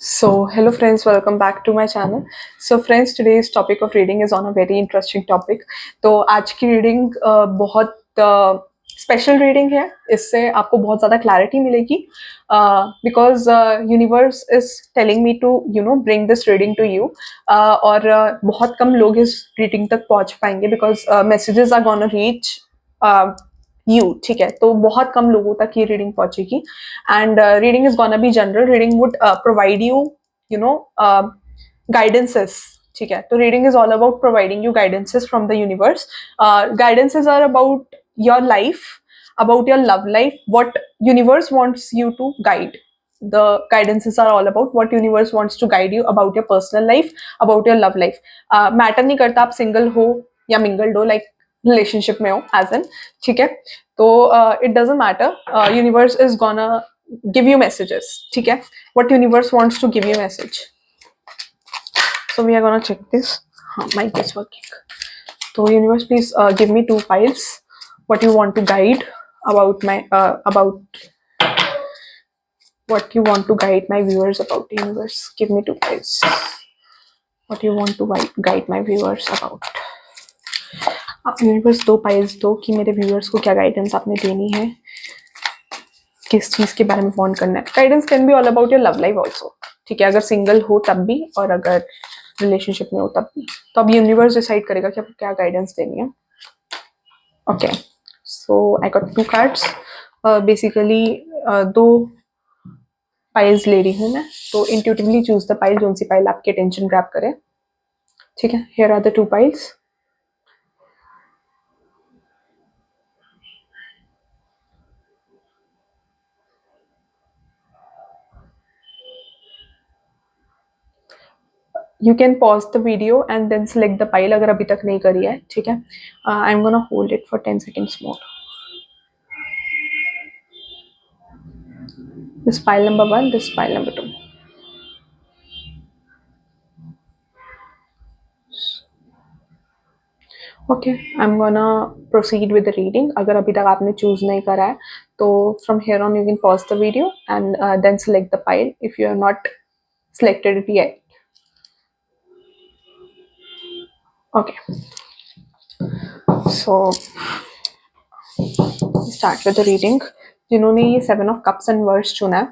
So, hello friends, welcome back to my channel. So friends, today's topic of reading is on a very interesting topic. तो आज की reading बहुत special reading है. इससे आपको बहुत ज़्यादा क्लैरिटी मिलेगी because universe is telling me to bring this reading to you. और बहुत कम लोग इस रीडिंग तक पहुंच पाएंगे because messages are gonna reach you. ठीक है, तो बहुत कम लोगों तक ये रीडिंग पहुंचेगी. And reading is gonna be general. Reading would provide you know guidances. ठीक है, तो reading is all about providing you guidances from the universe. Guidances are about your life, about your love life, what universe wants you to guide. The guidances are all about what universe wants to guide you about your personal life, about your love life. Matter नहीं करता आप single हो या mingled हो, like relationship में हो as in. ठीक है, तो it doesn't matter. Universe is gonna give you messages. ठीक है, what universe wants to give you message. So we are gonna check this. Mic is working. So universe, please give me 2 files. What you want to guide about my about what you want to guide my viewers about the universe. Give me 2 files. What you want to guide my viewers about. Universe 2 files दो कि मेरे viewers को क्या guidance आपने देनी है, किस चीज के बारे में वार्न करना है. Guidance can be all about your love life also. ठीक है, अगर सिंगल हो तब भी और अगर रिलेशनशिप में हो तब भी. तो अब यूनिवर्स डिसाइड करेगा कि आपको क्या गाइडेंस देनी है. Okay, so I got 2 cards. Basically 2 files ले रही हूँ मैं, तो इंट्यूटिवली चूज द फाइल, जो सी फाइल आपकी अटेंशन ग्रैब करे. ठीक है, here are the 2 files. You can pause the video and then select the file अगर अभी तक नहीं करी है. ठीक है, I'm gonna hold it for 10 seconds more. This file number 1, this file number 2. Okay, I'm gonna proceed with the reading. अगर अभी तक आपने choose नहीं करा है तो from here on you can pause the video and then select the file if you are not selected it yet. Okay, so start with the reading. जिन्होंने ये 7 of Cups and Words चुना है,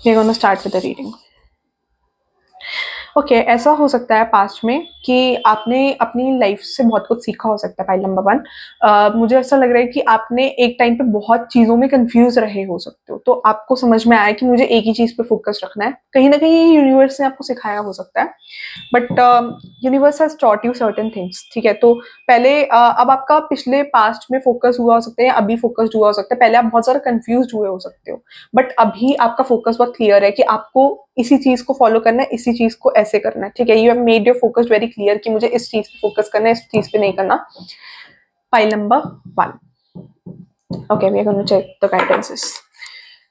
we're gonna start with the reading. Okay, ऐसा हो सकता है past में कि आपने अपनी लाइफ से बहुत कुछ सीखा हो सकता है. फाइल नंबर 1, मुझे ऐसा लग रहा है कि आपने एक टाइम पे बहुत चीज़ों में कंफ्यूज रहे हो सकते हो, तो आपको समझ में आया कि मुझे एक ही चीज़ पे फोकस रखना है. कहीं ना कहीं यूनिवर्स ने आपको सिखाया हो सकता है, but universe has taught you certain things. ठीक है, तो पहले अब आपका पिछले पास्ट में फोकस हुआ हो सकता है या अभी फोकस हुआ हो सकता है. पहले आप बहुत ज़्यादा कंफ्यूज हुए हो सकते हो, बट अभी आपका फोकस बहुत क्लियर है कि आपको इसी चीज को फॉलो करना है, इसी चीज को ऐसे करना है. ठीक है, you have made your focus very clear कि मुझे इस चीज पे फोकस करना है, इस चीज पे नहीं करना. File number 1. Okay, we are gonna check the guidances.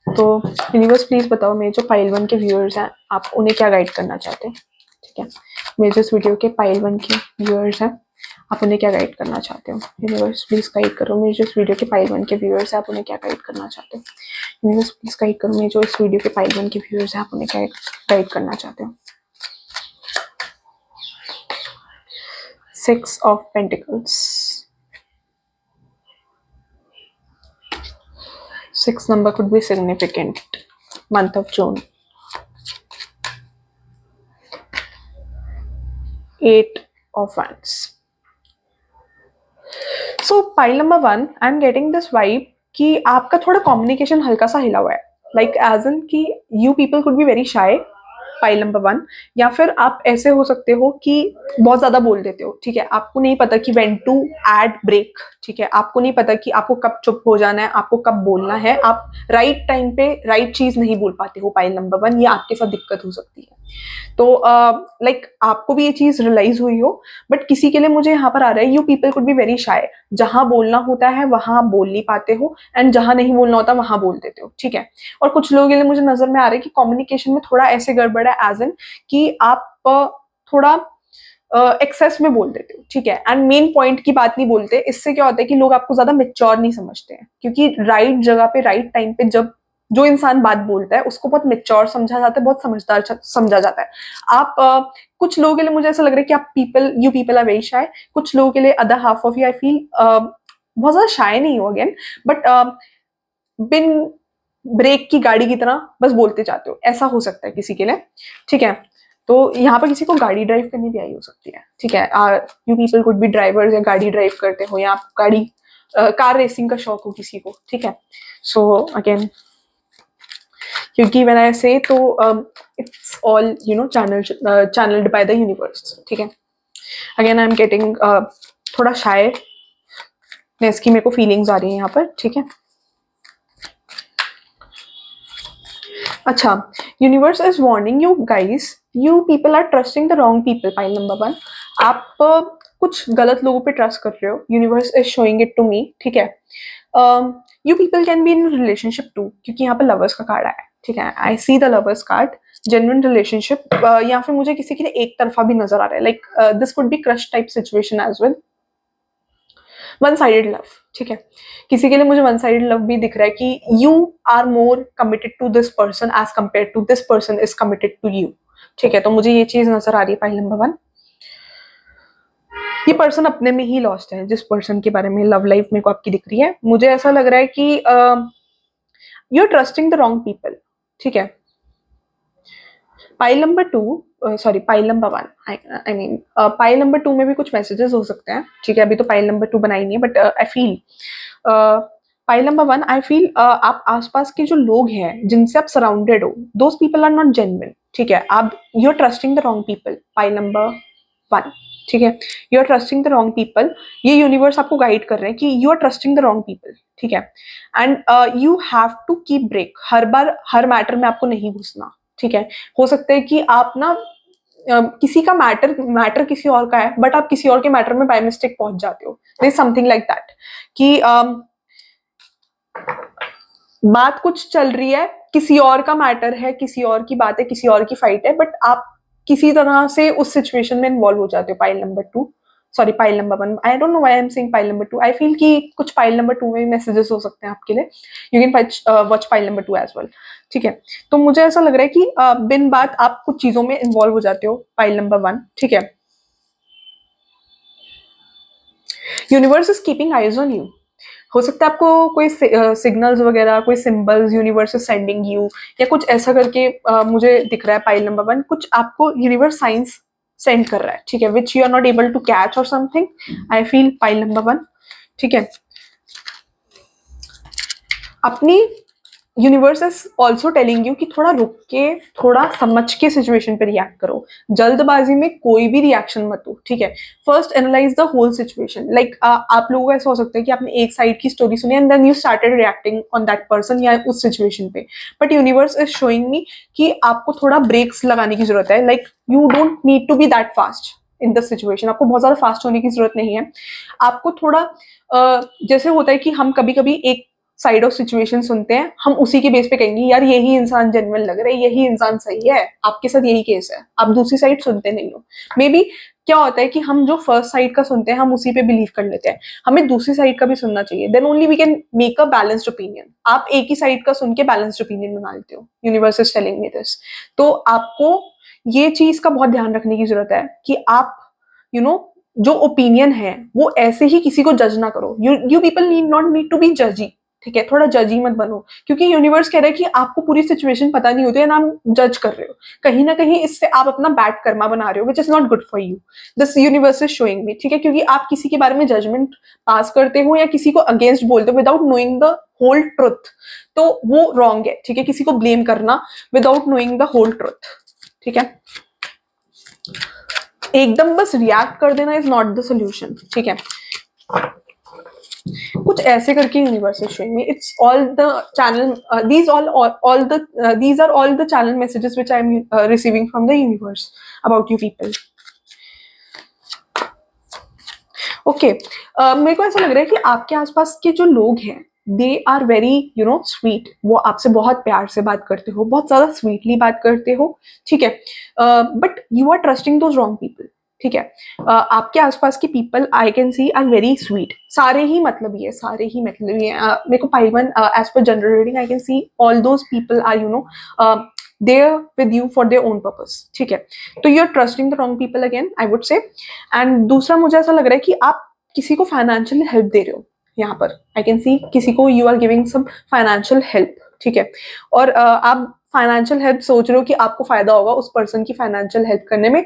तो यूनिवर्स प्लीज बताओ, मेरे जो फाइल 1 के व्यूअर्स हैं, आप उन्हें क्या गाइड करना चाहते हैं. ठीक है, मेरे जो इस वीडियो के फाइल 1 के व्यूअर्स हैं, आप उन्हें क्या गाइड करना चाहते हो. यूनिवर्स प्लीज गाइड करो, मेरे जो इस वीडियो के फाइल 1 के व्यूअर्स हैं, आप उन्हें क्या गाइड करना चाहते हो. यूनिवर्स प्लीज गाइड करो, मेरे जो इस वीडियो के फाइल 1 के व्यूअर्स हैं, आप उन्हें क्या गाइड करना चाहते हो. 6 of Pentacles. 6 number could be significant. Month of June. 8 of Wands. So pile number 1, I'm getting this vibe कि आपका थोड़ा कम्युनिकेशन हल्का सा हिला हुआ है. लाइक एज इन कि you people could be very shy. File number 1. या फिर आप ऐसे हो सकते हो कि बहुत ज्यादा बोल देते हो. ठीक है, आपको नहीं पता कि व्हेन टू एड ब्रेक. ठीक है, आपको नहीं पता कि आपको कब चुप हो जाना है, आपको कब बोलना है. आप राइट टाइम पे राइट चीज नहीं बोल पाते हो. फाइल नंबर 1, ये आपके साथ दिक्कत हो सकती है. तो लाइक आपको भी ये चीज रियलाइज हुई हो, बट किसी के लिए मुझे यहाँ पर आ रहा है you people could be very shy. जहां बोलना होता है वहां आप बोल नहीं पाते हो, एंड जहां नहीं बोलना होता वहां बोल देते हो. ठीक है, और कुछ लोगों के लिए मुझे नजर में आ रहा है कि कम्युनिकेशन में थोड़ा ऐसे गड़बड़ है, एज इन कि आप थोड़ा एक्सेस में बोल देते हो. ठीक है, एंड मेन पॉइंट की बात नहीं बोलते. इससे क्या होता है कि लोग आपको ज्यादा मेच्योर नहीं समझते हैं, क्योंकि राइट जगह पे राइट टाइम पे जब जो इंसान बात बोलता है उसको बहुत मेच्योर समझा जाता है, बहुत समझदार समझा जाता है। आप कुछ लोगों के लिए मुझे ऐसा लग रहा है कि आप you people are very shy. कुछ लोगों के लिए other half of you I feel बहुत ज्यादा शाय नहीं हो अगेन, बट बिन ब्रेक की गाड़ी की तरह बस बोलते जाते हो, ऐसा हो सकता है किसी के लिए। ठीक है, तो यहाँ पर किसी को गाड़ी ड्राइव करनी भी आई हो सकती है। ठीक है, you people could be drivers, या गाड़ी ड्राइव करते हो, या आप गाड़ी कार रेसिंग का शौक हो किसी को। ठीक है, सो अगेन क्योंकि व्हेन आई से तो it's all you know channelled by the universe. ठीक है, अगेन आई एम गेटिंग थोड़ा शायरनेस की मेरे को फीलिंग्स आ रही है यहाँ पर। ठीक है, अच्छा, universe is warning you guys, you people are trusting the wrong people. Pile number 1, आप कुछ गलत लोगों पे ट्रस्ट कर रहे हो। Universe is showing it to me. ठीक है, you people can be in relationship too, क्योंकि यहाँ पे लवर्स का कार्ड आया है। ठीक है, I see the lovers card, genuine relationship, या फिर मुझे किसी के लिए एक तरफा भी नजर आ रहा है, like this could be crush type situation as well, one sided love. ठीक है, किसी के लिए मुझे वन साइडेड लव भी दिख रहा है कि you are more committed to this person as compare to this person is committed to you. ठीक है, तो मुझे ये चीज नजर आ रही है पाइल नंबर 1। ये पर्सन अपने में ही लॉस्ट है, जिस पर्सन के बारे में लव लाइफ मेरे को आपकी दिख रही है। मुझे ऐसा लग रहा है कि you are trusting the wrong people. ठीक है, pile number 2, sorry pile number 1, I mean pile number 2 में भी कुछ मैसेजेस हो सकते हैं। ठीक है, अभी तो पाइल नंबर 2 बनाई नहीं है, but I feel pile number 1, I feel आप आसपास के जो लोग हैं जिनसे आप सराउंडेड हो, those people are not genuine. ठीक है, आप you are trusting the wrong people. Pile number 1, ठीक है, you are trusting the wrong people. ये यूनिवर्स आपको गाइड कर रहे हैं कि you are trusting the wrong people. ठीक है, and you have to keep break. हर बार हर मैटर में आपको नहीं घुसना। ठीक है, हो सकता है कि आप ना किसी का मैटर किसी और का है, बट आप किसी और के मैटर में बाय मिस्टेक पहुंच जाते हो। There is something like that कि बात कुछ चल रही है, किसी और का मैटर है, किसी और की बात है, किसी और की फाइट है, बट आप किसी तरह से उस सिचुएशन में इन्वॉल्व हो जाते हो। Pile number 2, sorry pile number 1, I don't know why I am saying pile number 2। I feel कि कुछ पाइल नंबर 2 में भी मैसेजेस हो सकते हैं आपके लिए। You can watch pile number 2 as well. ठीक है, तो मुझे ऐसा लग रहा है कि बिन बात आप कुछ चीजों में इन्वॉल्व हो जाते हो। पाइल नंबर 1, ठीक है, universe is keeping eyes on you. हो सकता है आपको कोई सिग्नल्स वगैरह, कोई symbols universe is sending you, या कुछ ऐसा करके मुझे दिख रहा है। पाइल नंबर 1, कुछ आपको यूनिवर्स साइंस सेंड कर रहा है। ठीक है, which you are not able to catch or something, I feel. Pile number 1, ठीक है, अपनी universe is also telling you कि थोड़ा रुक के, थोड़ा समझ के सिचुएशन पे रिएक्ट करो। जल्दबाजी में कोई भी रिएक्शन मत दो। ठीक है, first analyse the whole situation. Like आप लोगों को ऐसा हो सकता है कि आपने एक साइड की स्टोरी सुनी and then you started reacting on that person या उस सिचुएशन पे, but universe is showing me कि आपको थोड़ा ब्रेक्स लगाने की जरूरत है। Like you don't need to be that fast in the situation. आपको बहुत ज्यादा फास्ट होने की जरूरत नहीं है। आपको थोड़ा जैसे होता है कि हम कभी कभी एक साइड ऑफ सिचुएशन सुनते हैं, हम उसी के बेस पे कहेंगे यार यही इंसान जेन्युइन लग रहा है, यही इंसान सही है। आपके साथ यही केस है, आप दूसरी साइड सुनते नहीं हो। मे बी क्या होता है कि हम जो फर्स्ट साइड का सुनते हैं हम उसी पे बिलीव कर लेते हैं, हमें दूसरी साइड का भी सुनना चाहिए। Then only we can make a balanced opinion. आप एक ही साइड का सुन के बैलेंस्ड ओपिनियन बना लेते हो। Universe is telling me this. तो आपको ये चीज का बहुत ध्यान रखने की जरूरत है कि आप यू you नो know, जो ओपिनियन है वो ऐसे ही किसी को जज ना करो। You people need to be जजी। ठीक है, थोड़ा जजी मत बनो, क्योंकि यूनिवर्स कह रहा है कि आपको पूरी सिचुएशन पता नहीं होती है ना, आप जज कर रहे हो। कहीं ना कहीं इससे आप अपना बैड कर्मा बना रहे हो, which is not good for you. This universe is showing मी। ठीक है, क्योंकि आप किसी के बारे में जजमेंट पास करते हो या किसी को अगेंस्ट बोलते हो without knowing the whole truth, तो वो रॉन्ग है। ठीक है, किसी को ब्लेम करना without knowing the whole truth. ठीक है, एकदम बस रिएक्ट कर देना इज नॉट द सोल्यूशन। ठीक है, कुछ ऐसे करके universe is showing me it's all the channel, these are all the channel messages which I am receiving from the universe about you people. Okay, मेरे को ऐसा लग रहा है कि आपके आसपास के जो लोग हैं they are very you know sweet. वो आपसे बहुत प्यार से बात करते हो, बहुत ज्यादा स्वीटली बात करते हो। ठीक है, but you are trusting those wrong people. ठीक है। आपके आसपास के people I can see are very sweet, सारे ही मतलबी है, सारे ही मतलबी है। मेरे को pile one as per general reading I can see all those people are you know there with you for their own purpose, ठीक है। तो you are trusting the wrong people again, I would say. And दूसरा मुझे ऐसा लग रहा है कि आप किसी को फाइनेंशियल हेल्प दे रहे हो यहाँ पर, आई कैन सी किसी को you are giving some financial help, ठीक है। और आप फाइनेंशियल हेल्प सोच रहे हो कि आपको फायदा होगा उस पर्सन की फाइनेंशियल हेल्प करने में।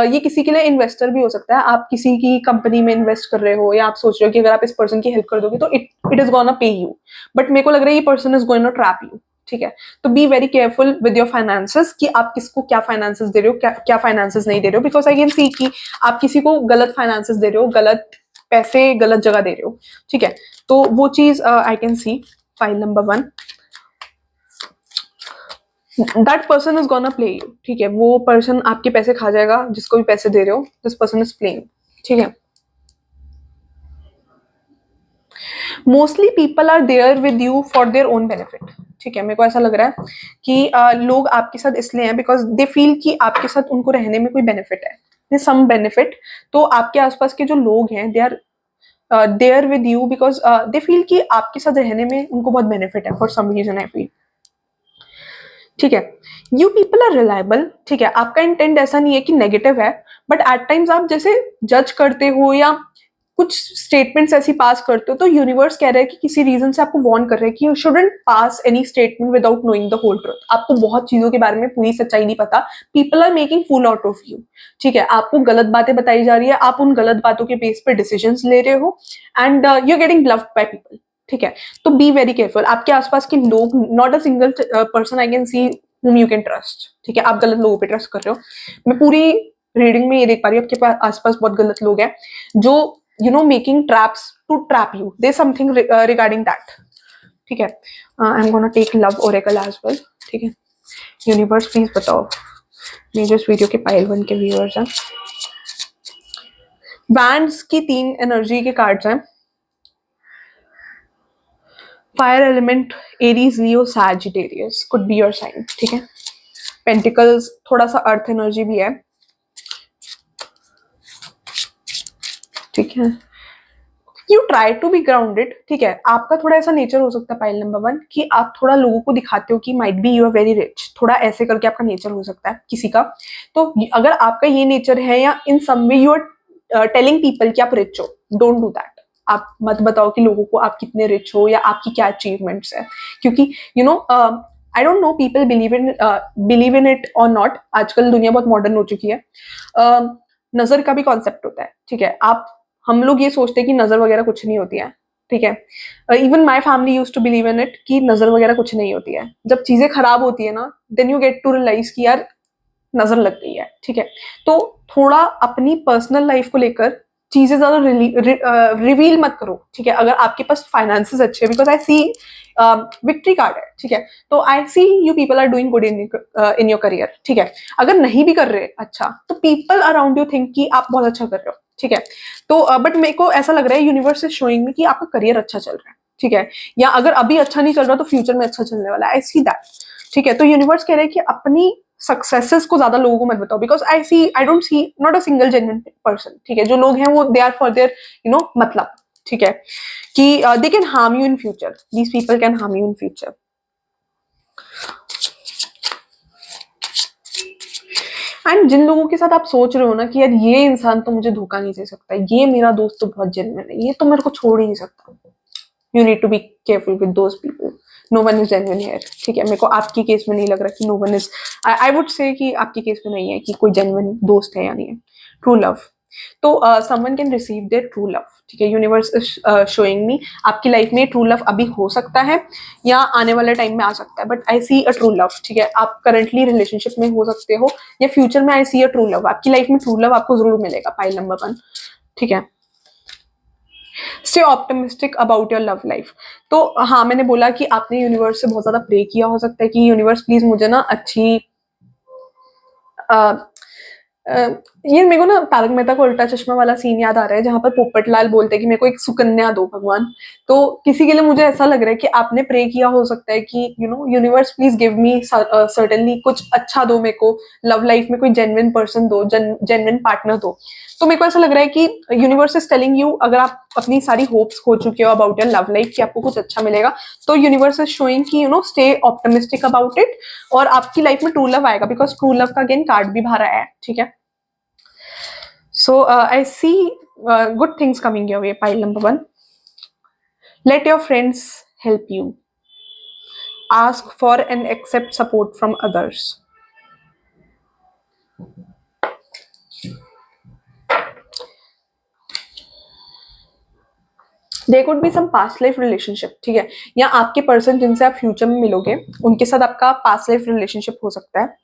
ये किसी के लिए इन्वेस्टर भी हो सकता है, आप किसी की कंपनी में इन्वेस्ट कर रहे हो, या आप सोच रहे हो कि अगर आप इस पर्सन की हेल्प कर दोगे तो it is gonna pay you, but मेरे को लग रहा है ये person is going to trap you, ठीक है। तो be very careful with your finances कि आप किसको क्या फाइनेंसेस दे रहे हो, क्या फाइनेंसेस नहीं दे रहे हो, बिकॉज आई कैन सी कि आप किसी को गलत फाइनेंसेस दे रहे हो, गलत पैसे गलत जगह दे रहे हो, ठीक है। तो वो चीज आई can C file number 1, that person is gonna play you, ठीक है। वो पर्सन आपके पैसे खा जाएगा, जिसको भी पैसे दे रहे हो, दिस पर्सन इज प्लेइंग, ठीक है। Mostly people are there with you for their own benefit, ठीक है। मेरे को ऐसा लग रहा है कि लोग आपके साथ इसलिए हैं बिकॉज दे फील कि आपके साथ उनको रहने में कोई बेनिफिट है, सम बेनिफिट। तो आपके आसपास के जो लोग हैं they are there with you because they feel कि आपके साथ रहने में उनको बहुत बेनिफिट है, for some reason I feel, ठीक है। यू पीपल आर रिलायबल, ठीक है। आपका इंटेंट ऐसा नहीं है कि नेगेटिव है, बट एट टाइम्स आप जैसे जज करते हो या कुछ स्टेटमेंट्स ऐसी पास करते हो, तो यूनिवर्स कह रहा है कि किसी रीजन से आपको वार्न कर रहे हैं कि you shouldn't pass any statement without knowing the whole truth. आपको बहुत चीजों के बारे में पूरी सच्चाई नहीं पता, people are making fool out of you, ठीक है। आपको गलत बातें बताई जा रही है, आप उन गलत बातों के बेस पे डिसीजन ले रहे हो, and you are getting loved by people, ठीक है। तो बी वेरी केयरफुल, आपके आसपास के लोग, not a single person I can C whom you can trust, ठीक है। आप गलत लोगों पे ट्रस्ट कर रहे हो। मैं पूरी रीडिंग में ये देख पा रही हूँ आपके पास आसपास बहुत गलत लोग हैं जो you know making traps to trap you, they something regarding that, ठीक है। I am gonna take love oracle as well, ठीक है। यूनिवर्स प्लीज बताओ, मेरे इस वीडियो के पाइल 1 के व्यूअर्स हैं। बैंड्स की 3 एनर्जी के कार्ड्स हैं, fire element, Aries, Leo, Sagittarius could be your sign, ठीक है। पेंटिकल्स थोड़ा सा अर्थ एनर्जी भी है, ठीक है। You try to be grounded, ठीक है। आपका थोड़ा ऐसा नेचर हो सकता है पाइल नंबर 1 कि आप थोड़ा लोगों को दिखाते हो कि might be you are very rich, थोड़ा ऐसे करके आपका नेचर हो सकता है किसी का। तो अगर आपका ये नेचर है या in some way you are telling people कि आप रिच हो, डोंट डू दैट। आप मत बताओ कि लोगों को आप कितने रिच हो या आपकी क्या अचीवमेंट्स है, क्योंकि you know I don't know people believe in it और नॉट। आजकल दुनिया बहुत मॉडर्न हो चुकी है। नजर का भी कॉन्सेप्ट होता है, ठीक है। आप हम लोग ये सोचते हैं कि नजर वगैरह कुछ नहीं होती है, ठीक है। Even my family use to believe in it कि नजर वगैरह कुछ नहीं होती है। जब चीजें खराब होती है ना, then you get to realise कि यार नजर लग गई है, ठीक है। तो थोड़ा अपनी पर्सनल लाइफ को लेकर चीजें ज्यादा रिवील मत करो, ठीक है। अगर आपके पास फाइनेंसेस अच्छे, because I see victory card है, ठीक है। तो I see you people are doing good in your career, ठीक है। अगर नहीं भी कर रहे अच्छा, तो पीपल अराउंड यू थिंक कि आप बहुत अच्छा कर रहे हो, ठीक है। तो बट मेरे को ऐसा लग रहा है यूनिवर्स इज शोइंग में कि आपका करियर अच्छा चल रहा है, ठीक है। या अगर अभी अच्छा नहीं चल रहा तो फ्यूचर में अच्छा चलने वाला है, आई सी दैट, ठीक है। तो यूनिवर्स कह रहे हैं कि अपनी सक्सेसेस को ज्यादा लोगों को मत बताओ, because I don't see not a single genuine person, ठीक है। जो लोग हैं वो they are for their you know मतलब, ठीक है, कि they can harm you in future, these people can harm you in future. And जिन लोगों के साथ आप सोच रहे हो ना कि यार ये इंसान तो मुझे धोखा नहीं दे सकता, ये मेरा दोस्त तो बहुत जेन्युइन है, ये तो मेरे को छोड़ ही नहीं सकता, you need to be careful with those people. No one is genuine here, ठीक है। मेरे को आपकी केस में नहीं लग रहा कि no one is, I would say कि आपकी केस में नहीं है कि कोई जेन्युइन दोस्त है या नहीं है। ट्रू लव, तो someone can receive there true love, ठीक है। यूनिवर्स इज शोइंग मी आपकी लाइफ में ट्रू लव अभी हो सकता है या आने वाले टाइम में आ सकता है, but I see a true love, ठीक है। आप करंटली रिलेशनशिप में हो सकते हो या फ्यूचर में आई सी अ ट्रू लव, आपकी लाइफ में ट्रू लव आपको जरूर मिलेगा, पाइल नंबर 1, ठीक है। Stay optimistic about your love life, तो हाँ मैंने बोला कि आपने यूनिवर्स से बहुत ज्यादा प्रे किया, हो सकता है कि यूनिवर्स प्लीज मुझे ना अच्छी ये मेरे को ना तारक मेहता का उल्टा चश्मा वाला सीन याद आ रहा है, जहाँ पर पोपटलाल बोलते हैं कि मेरे को एक सुकन्या दो भगवान। तो किसी के लिए मुझे ऐसा लग रहा है कि आपने प्रे किया हो सकता है कि universe please give me certainly कुछ अच्छा दो मेरे को, लव लाइफ में कोई जेन्युइन पर्सन दो, जेन्युइन पार्टनर दो। तो मेरे को ऐसा लग रहा है कि यूनिवर्स इज टेलिंग यू, अगर आप अपनी सारी होप्स खो चुके हो अबाउट योर लव लाइफ कि आपको कुछ अच्छा मिलेगा, तो यूनिवर्स इज शोइंग कि स्टे ऑप्टिमिस्टिक अबाउट इट, और आपकी लाइफ में ट्रू लव आएगा, बिकॉज ट्रू लव का अगेन कार्ड भी बाहर आया है, ठीक है। So I see good things coming your way. Pile number one. Let your friends help you. Ask for and accept support from others. There could be some past life relationship, ठीक है, या आपके पर्सन जिनसे आप future में मिलोगे उनके साथ आपका पास्ट लाइफ रिलेशनशिप हो सकता है।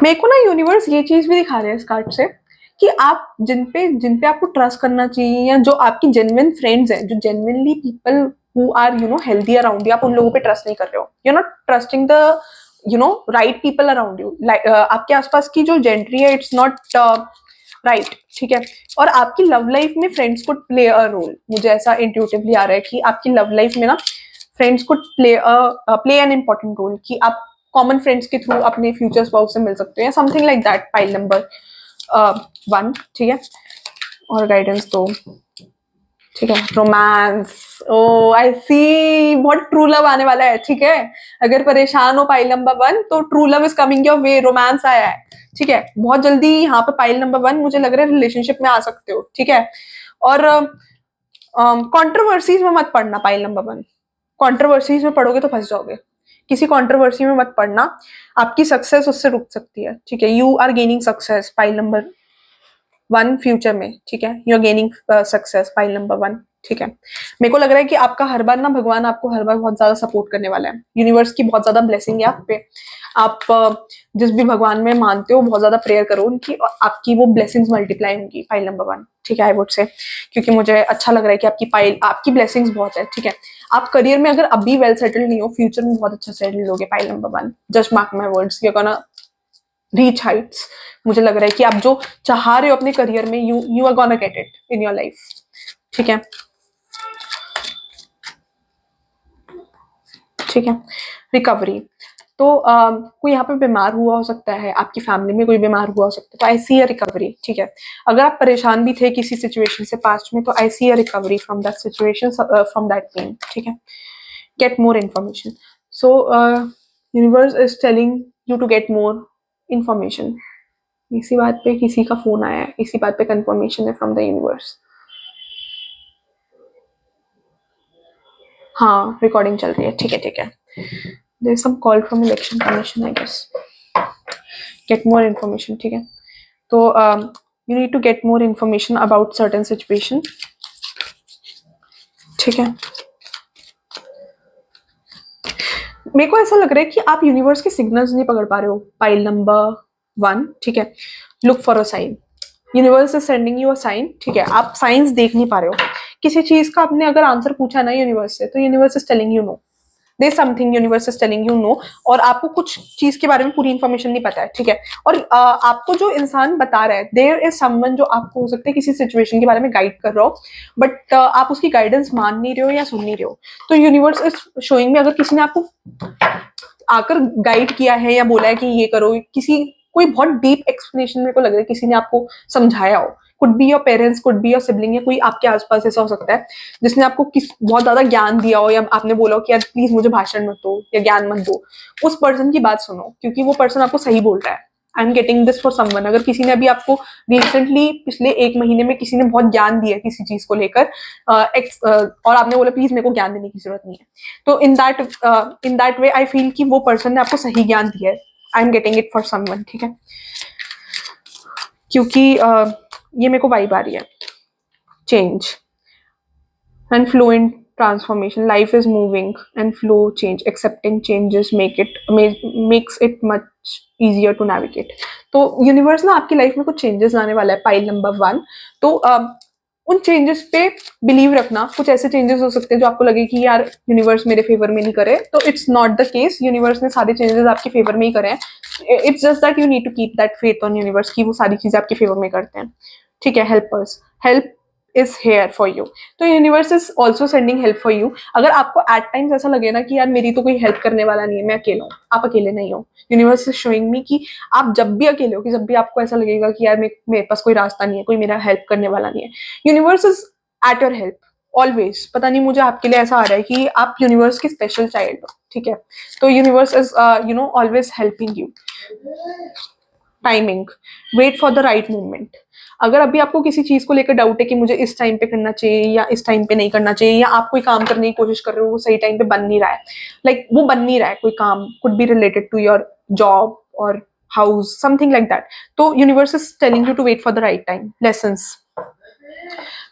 मेरे को ना यूनिवर्स ये चीज भी दिखा रहे हैं इस कार्ड से कि आप जिन पे आपको ट्रस्ट करना चाहिए, या जो आपकी जेन्युइन फ्रेंड्स हैं, जो genuinely people who are healthy around you, आप उन लोगों पे ट्रस्ट नहीं कर रहे हो। You not trusting the right people around you. आपके आसपास की जो जेंट्री है, इट्स नॉट राइट, ठीक है। और आपकी लव लाइफ में friends could play a role, मुझे ऐसा इंट्यूटिवली आ रहा है कि आपकी लव लाइफ में ना friends could play an important role, कि आप कॉमन फ्रेंड्स के थ्रू अपने फ्यूचर स्पाउस से मिल सकते हो, या something like that. Pile number 1, ठीक है। और गाइडेंस दो, ठीक है। रोमांस, ओ आई सी, बहुत ट्रू लव आने वाला है, ठीक है। अगर परेशान हो पाइल नंबर 1, तो true love is coming your way, romance आया है, ठीक है। बहुत जल्दी यहाँ पे पाइल नंबर 1 मुझे लग रहा है रिलेशनशिप में आ सकते हो, ठीक है। और कंट्रोवर्सीज में मत पड़ना पाइल नंबर 1, कंट्रोवर्सीज में पढ़ोगे तो फंस जाओगे। किसी कंट्रोवर्सी में मत पड़ना, आपकी सक्सेस उससे रुक सकती है, ठीक है। You are gaining success pile number 1 future में, ठीक है। You are gaining success pile number 1, ठीक है। मेरे को लग रहा है कि आपका हर बार ना भगवान आपको हर बार बहुत ज्यादा सपोर्ट करने वाला है। यूनिवर्स की बहुत ज्यादा ब्लेसिंग है आप पे। आप जिस भी भगवान में मानते हो, बहुत ज्यादा प्रेयर करो उनकी, और आपकी वो ब्लेसिंग्स मल्टीप्लाई होंगी पाइल नंबर 1, ठीक है। आई वुड से, क्योंकि मुझे अच्छा लग रहा है कि आपकी ब्लेसिंग्स बहुत है, ठीक है। आप करियर में अगर अभी वेल सेटल्ड नहीं हो, फ्यूचर में बहुत अच्छा सेटल्ड होगे pile number 1। Just mark my words, you gonna reach Heights. मुझे लग रहा है कि आप जो चाह रहे हो अपने करियर में, you are gonna get it in your life, ठीक है। ठीक है। रिकवरी, तो कोई यहाँ पे बीमार हुआ हो सकता है, आपकी फैमिली में कोई बीमार हुआ हो सकता है, तो आई सी अ रिकवरी, ठीक है। अगर आप परेशान भी थे किसी सिचुएशन से पास्ट में, तो I see a recovery from that situation, from that pain, ठीक है। Get more information, so universe is telling you to get more information. इसी बात पे किसी का फोन आया है, इसी बात पे कंफर्मेशन है फ्रॉम द यूनिवर्स। हाँ, रिकॉर्डिंग चल रही है, ठीक है, ठीक है। There is some call from election commission, I guess. Get more information, ठीक है। तो you need to get more information about certain situation, ठीक है। मेरे को ऐसा लग रहा है कि आप यूनिवर्स के सिग्नल्स नहीं पकड़ पा रहे हो पाइल नंबर 1, ठीक है। Look for a sign, universe is sending you a sign, ठीक है। आप साइंस देख नहीं पा रहे हो किसी चीज का। आपने अगर आंसर पूछा ना यूनिवर्स से, तो universe is telling you know, there something universe is telling you know, और आपको कुछ चीज के बारे में पूरी इंफॉर्मेशन नहीं पता है, ठीक है। और आपको जो इंसान बता रहा है, देयर इज समवन जो आपको हो सकता है किसी सिचुएशन के बारे में गाइड कर रहा हो, बट आप उसकी गाइडेंस मान नहीं रहे हो या सुन नहीं रहे हो। तो यूनिवर्स इज शोइंग में, अगर किसी ने आपको आकर गाइड किया है या बोला है कि ये करो, किसी कोई बहुत डीप एक्सप्लेनेशन मेरे को लग रहा है किसी ने आपको समझाया हो, could be your parents, could be your sibling, या कोई आपके आसपास ऐसा हो सकता है जिसने आपको बहुत ज्यादा ज्ञान दिया हो, या आपने बोला हो कि यार प्लीज मुझे भाषण मत दो या ज्ञान मत दो। उस पर्सन की बात सुनो, क्योंकि वो पर्सन आपको सही बोल रहा है। I am getting this for someone. अगर किसी ने अभी आपको रिसेंटली पिछले 1 महीने में किसी ने बहुत ज्ञान दिया किसी चीज को लेकर, और आपने बोला प्लीज मेरे को ज्ञान देने की जरूरत नहीं है, तो in that way I feel कि वो पर्सन ने आपको सही ज्ञान दिया है। I am getting it for someone, ठीक है। क्योंकि ये मेरे को वाइब आ रही है, change and fluent transformation, life is moving and flow change, accepting changes makes it much easier to navigate. तो यूनिवर्स ना आपकी लाइफ में कुछ चेंजेस लाने वाला है पाइल नंबर 1। तो उन चेंजेस पे बिलीव रखना। कुछ ऐसे चेंजेस हो सकते हैं जो आपको लगे कि यार यूनिवर्स मेरे फेवर में नहीं करे, तो it's not the case, universe ने सारे चेंजेस आपके फेवर में ही करे हैं। It's just that you need to keep that faith on universe कि वो सारी चीजें आपके फेवर में करते हैं, ठीक है। Helpers, help is here for you, तो universe is also sending help for you. अगर आपको एट टाइम्स ऐसा लगे ना कि यार मेरी तो कोई हेल्प करने वाला नहीं है, मैं अकेला हूँ, आप अकेले नहीं हो। यूनिवर्स इज शोइंग मी कि आप जब भी अकेले हो, कि जब भी आपको ऐसा लगेगा कि यार मेरे पास कोई रास्ता नहीं है, कोई मेरा हेल्प करने वाला नहीं है, universe is at your help always. पता नहीं मुझे आपके लिए ऐसा आ रहा है कि आप यूनिवर्स की स्पेशल चाइल्ड हो, ठीक है। तो universe is always helping you. Timing, wait for the right movement. अगर अभी आपको किसी चीज को लेकर डाउट है कि मुझे इस टाइम पे करना चाहिए या इस टाइम पे नहीं करना चाहिए, या आप कोई काम करने की कोशिश कर रहे हो वो सही टाइम पे बन नहीं रहा है, वो बन नहीं रहा है, कोई काम could be related to your job और हाउस, समथिंग लाइक दैट, तो universe is telling you to wait for the right time. Lessons,